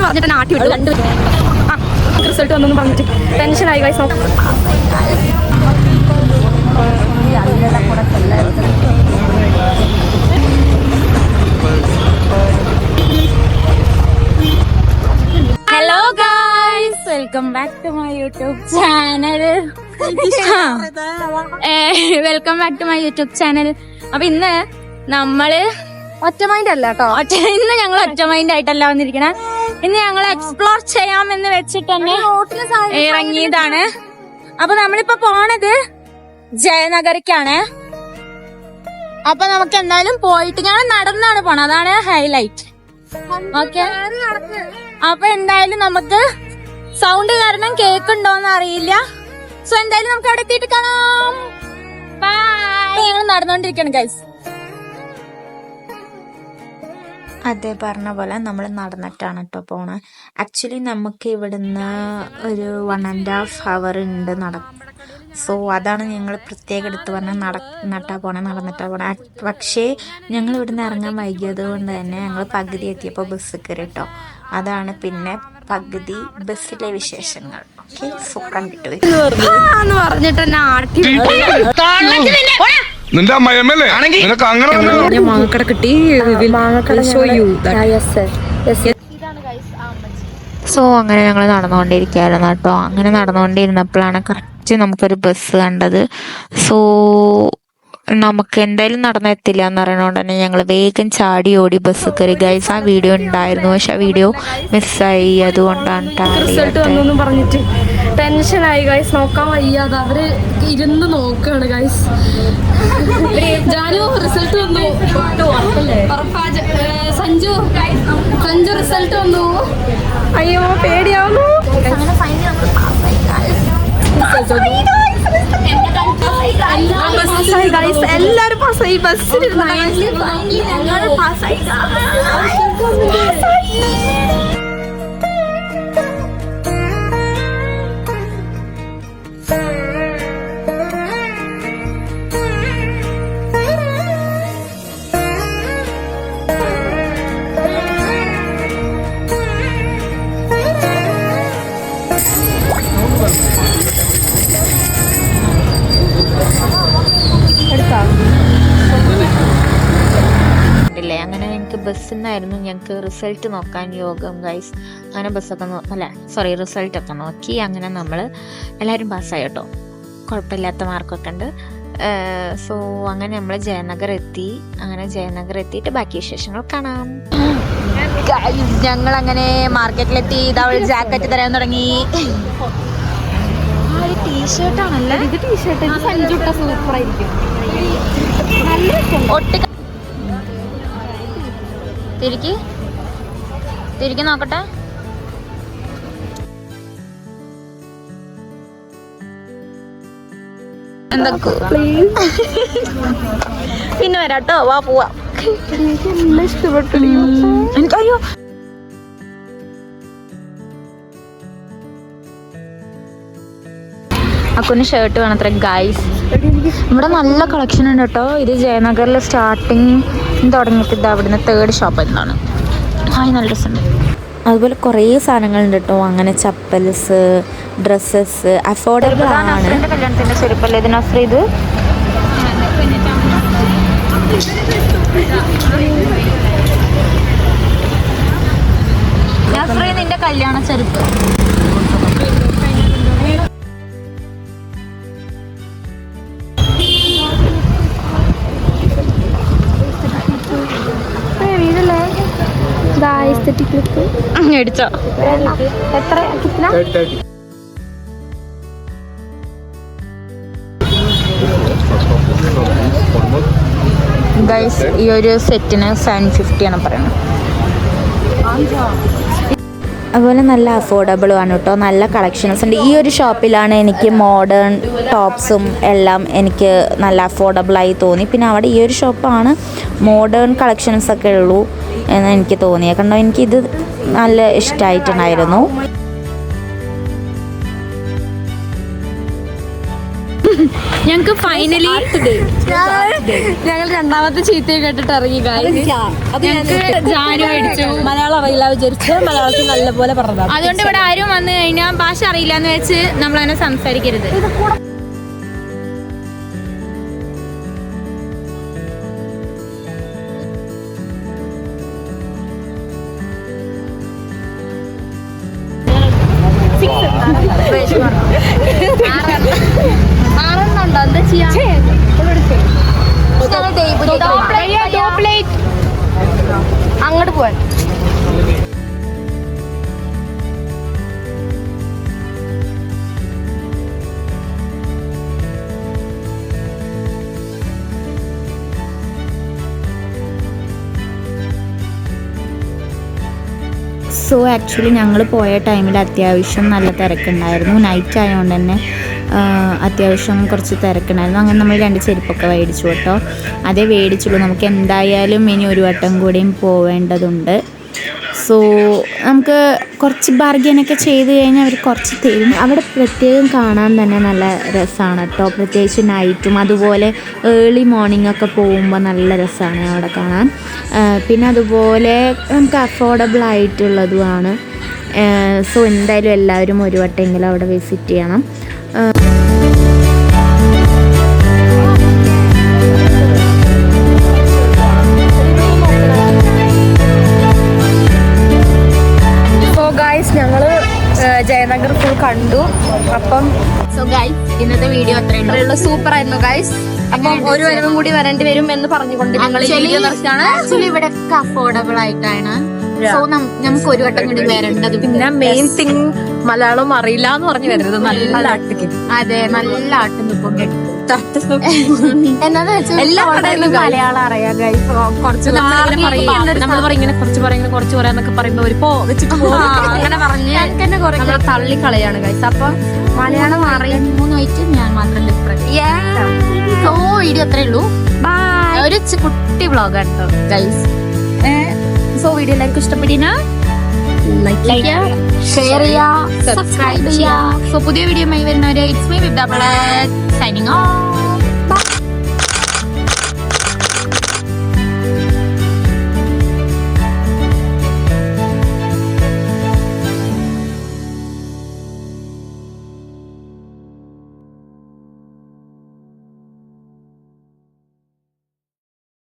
പറഞ്ഞിട്ട് നാട്ടി വിട്ടു. റിസൾട്ട് വന്നു പറഞ്ഞിട്ട് ടെൻഷനായി guys. Hello guys, welcome back to my YouTube channel. Welcome back to my YouTube channel. അപ്പൊ ഇന്ന് നമ്മള് ഒറ്റ മൈൻഡ് അല്ല കേട്ടോ, ഇന്ന് ഞങ്ങൾ ഒറ്റ മൈൻഡ് ആയിട്ടല്ല വന്നിരിക്കണേ. ഇന്ന് ഞങ്ങൾ എക്സ്പ്ലോർ ചെയ്യാമെന്ന് വെച്ചിട്ട് തന്നെ ഇറങ്ങിയതാണ്. അപ്പൊ നമ്മളിപ്പോ പോണത് ജയനഗറിക്കാണ്. അപ്പൊ നമുക്ക് എന്തായാലും പോയിട്ട് ഞങ്ങൾ നടന്നാണ് പോണത്, അതാണ് ഹൈലൈറ്റ്. ഓക്കെ, അപ്പൊ എന്തായാലും നമുക്ക് സൗണ്ട് കാരണം കേക്കുണ്ടോന്ന് അറിയില്ല. സോ എന്തായാലും നമുക്ക് അവിടെ എത്തിയിട്ട് കാണാം. ബൈ. ഞങ്ങൾ നടന്നുകൊണ്ടിരിക്കണം ഗൈസ്. അതെ, പറഞ്ഞ പോലെ നമ്മൾ നടന്നിട്ടാണ് കേട്ടോ പോണത്. ആക്ച്വലി നമുക്ക് ഇവിടുന്ന് ഒരു 1.5 hour ഉണ്ട് സോ അതാണ് ഞങ്ങൾ പ്രത്യേകം എടുത്ത് പറഞ്ഞാൽ നടന്നിട്ടാ പോണേ. പക്ഷേ ഞങ്ങൾ ഇവിടുന്ന് ഇറങ്ങാൻ വൈകിയത് കൊണ്ട് തന്നെ ഞങ്ങൾ പകുതി എത്തിയപ്പോൾ ബസ് കയറി കേട്ടോ. അതാണ് പിന്നെ പകുതി ബസ്സിലെ വിശേഷങ്ങൾ. ഓക്കെ, സോ കണ്ടിട്ട് പറഞ്ഞിട്ട് നാട്ടി നിന്റെ അമ്മയമ്മല്ലേ നിനക്ക് അങ്ങനെ മാങ്ങക്കട കിട്ടി. സോ അങ്ങനെ ഞങ്ങൾ നടന്നുകൊണ്ടിരിക്കുകയായിരുന്നു കേട്ടോ. അങ്ങനെ നടന്നുകൊണ്ടിരുന്നപ്പോഴാണ് കറക്റ്റ് നമുക്കൊരു ബസ് കണ്ടത്. സോ നമുക്ക് എന്തായാലും നടന്നെത്തില്ല എന്ന് പറയുന്നതുകൊണ്ട് തന്നെ ഞങ്ങൾ വേഗം ചാടി ഓടി ബസ് കയറി ഗൈസ്. ആ വീഡിയോ ഉണ്ടായിരുന്നു, പക്ഷെ ആ വീഡിയോ മിസ്സായി. അതുകൊണ്ടാണ് റിസൾട്ട് വന്നു പറഞ്ഞിട്ട് ടെൻഷനായി ഗൈസ്. നോക്കാൻ വയ്യാതെ അവര് ഇരുന്ന് നോക്കാണ് ഗൈസ്. ജാനു റിസൾട്ട് വന്നു. സഞ്ജു റിസൾട്ട് വന്നു. അയ്യോ പേടിയാവുന്നു. എല്ലാരും പാസ്സായി. ബസ്സിൽ അങ്ങനെ ഞങ്ങൾക്ക് ബസ്സിൽ നിന്നായിരുന്നു ഞങ്ങൾക്ക് റിസൾട്ട് നോക്കാൻ യോഗം ഗൈസ്. അങ്ങനെ റിസൾട്ടൊക്കെ നോക്കി. അങ്ങനെ നമ്മൾ എല്ലാവരും പാസ്സായി കേട്ടോ, കുഴപ്പമില്ലാത്ത മാർക്കൊക്കെ ഉണ്ട്. സോ അങ്ങനെ നമ്മൾ ജയനഗർ എത്തി. അങ്ങനെ ജയനഗർ എത്തിയിട്ട് ബാക്കി വിശേഷങ്ങൾ കാണാം. ഞങ്ങൾ അങ്ങനെ മാർക്കറ്റിലെത്തി. ഇതവൾ ജാക്കറ്റ് തരാൻ തുടങ്ങി. ടീഷർട്ടാണല്ലേ ഇത്? ടീഷർട്ട് സൂപ്പർ ആയിരിക്കും. തിരികെ നോക്കട്ടെ. എന്തൊക്കെ പിന്നെ വരാട്ടോ, വാ പോവാ. എനിക്കറിയോ അക്കുന് ഷർട്ട് വേണത്ര ഗൈസ്. ഇവിടെ നല്ല കളക്ഷൻ ഉണ്ട് കേട്ടോ. ഇത് ജയനഗറിൽ സ്റ്റാർട്ടിങ് തുടങ്ങിയിട്ട് ഇത് അവിടുന്ന് 3rd ഷോപ്പ് എന്താണ്. നല്ല രസമുണ്ട്. അതുപോലെ കുറേ സാധനങ്ങളുണ്ട് കേട്ടോ. അങ്ങനെ ചപ്പൽസ്, ഡ്രസ്സസ് അഫോർഡബിൾ ആണ്. കല്യാണത്തിൻ്റെ ചെരുപ്പല്ലേ ഇത് നസ്രി? ഇത് നസ്രി നിന്റെ കല്യാണ ചെരുപ്പ്. മേടിച്ചോ? എത്ര ഗൈസ് ഈ ഒരു സെറ്റിന് 750 ആണ് പറയുന്നത്. അതുപോലെ നല്ല അഫോർഡബിളും ആണ് കേട്ടോ. നല്ല കളക്ഷൻസ് ഉണ്ട്. ഈ ഒരു ഷോപ്പിലാണ് എനിക്ക് മോഡേൺ ടോപ്സും എല്ലാം എനിക്ക് നല്ല അഫോർഡബിളായി തോന്നി. പിന്നെ അവിടെ ഈ ഒരു ഷോപ്പാണ് മോഡേൺ കളക്ഷൻസൊക്കെ ഉള്ളൂ എന്ന് എനിക്ക് തോന്നിയത്. കണ്ടോ, എനിക്കിത് നല്ല ഇഷ്ടമായിട്ടുണ്ടായിരുന്നു. ഞങ്ങക്ക് ഫൈനലി ഞങ്ങൾ രണ്ടാമത്തെ ചീത്തയെ കേട്ടിട്ട് ഇറങ്ങി ഞങ്ങക്ക് ജാനു മേടിച്ചു. മലയാളം അറിയില്ല വിചാരിച്ച് മലയാളത്തിൽ നല്ലപോലെ പറഞ്ഞതാണ്. അതുകൊണ്ട് ഇവിടെ ആരും വന്നു കഴിഞ്ഞാൽ ഭാഷ അറിയില്ല എന്ന് വെച്ച് നമ്മളങ്ങനെ സംസാരിക്കരുത്. ആറെണ്ണുണ്ടോ? എന്താ ചെയ്യാ? അങ്ങോട്ട് പോവാൻ സോ ആക്ച്വലി ഞങ്ങൾ പോയ ടൈമിൽ അത്യാവശ്യം നല്ല തിരക്കുണ്ടായിരുന്നു. നൈറ്റ് ആയതുകൊണ്ട് തന്നെ അത്യാവശ്യം കുറച്ച് തിരക്കുണ്ടായിരുന്നു. അങ്ങനെ നമ്മൾ 2 ചെരുപ്പൊക്കെ മേടിച്ചു കേട്ടോ. അതേ മേടിച്ചുള്ളൂ. നമുക്ക് എന്തായാലും ഇനി ഒരു വട്ടം കൂടിയും പോവേണ്ടതുണ്ട്. സോ നമുക്ക് കുറച്ച് ബാർഗൈനൊക്കെ ചെയ്ത് കഴിഞ്ഞാൽ അവർ കുറച്ച് തരും. അവിടെ പ്രത്യേകം കാണാൻ തന്നെ നല്ല രസമാണ് കേട്ടോ. പ്രത്യേകിച്ച് നൈറ്റും അതുപോലെ ഏർലി മോർണിംഗ് ഒക്കെ പോകുമ്പോൾ നല്ല രസമാണ് അവിടെ കാണാൻ. പിന്നെ അതുപോലെ നമുക്ക് അഫോർഡബിൾ ആയിട്ടുള്ളതുമാണ്. സോ എന്തായാലും എല്ലാവരും ഒരു വട്ടമെങ്കിലും അവിടെ വിസിറ്റ് ചെയ്യണം. ഞങ്ങള് ജയനഗർ ഫുൾ കണ്ടു. അപ്പം സോ ഗൈസ് ഇന്നത്തെ വീഡിയോ അത്രയുള്ളൂ. സൂപ്പർ ആയിരുന്നു ഗൈസ്. അപ്പം ഒരു വരവും കൂടി വരേണ്ടി വരും എന്ന് പറഞ്ഞുകൊണ്ട് ഞങ്ങൾ ആക്ച്വലി ഇവിടെ അഫോർഡബിൾ ആയിട്ടാണ്. സോ നമുക്ക് ഒരു വട്ടം കൂടി വരേണ്ടത്. പിന്നെ മെയിൻ തിങ് മലയാളം അറിയില്ല എന്ന് പറഞ്ഞു വരരുത്. നല്ല ആട്ടിക്ക്. അതെ, നല്ല ആട്ടും തുപ്പും കേട്ടു. എന്താന്ന് വെച്ചാൽ എല്ലാ മലയാളം അറിയാം ഗൈസ്. കുറച്ച് നമ്മൾ പറയും കുറച്ച് പറയുന്നത് കുറച്ച് പറയാന്നൊക്കെ പറയുമ്പോ ഒരു വെച്ചിട്ട് അങ്ങനെ പറഞ്ഞ് നമ്മളെ തള്ളിക്കളയാണ് ഗൈസ്. അപ്പൊ മലയാളം അറിയാൻ 3 ആയിട്ട് ഞാൻ മാത്രം ഡിഫറെന്റ്. സോ വീഡിയോ അത്രേ ഉള്ളൂ. ഒരു കുട്ടി വ്ളോഗാണ് കേട്ടോ ഗൈസ്. സോ വീഡിയോ എല്ലാവർക്കും ഇഷ്ടപ്പെട്ടിനാ ലൈക്ക് ചെയ്യുക, ഷെയർ ചെയ്യുക, സബ്സ്ക്രൈബ് ചെയ്യുക. സോ പുതിയ വീഡിയോ വരുന്നവരെ it's me Vidya signing off.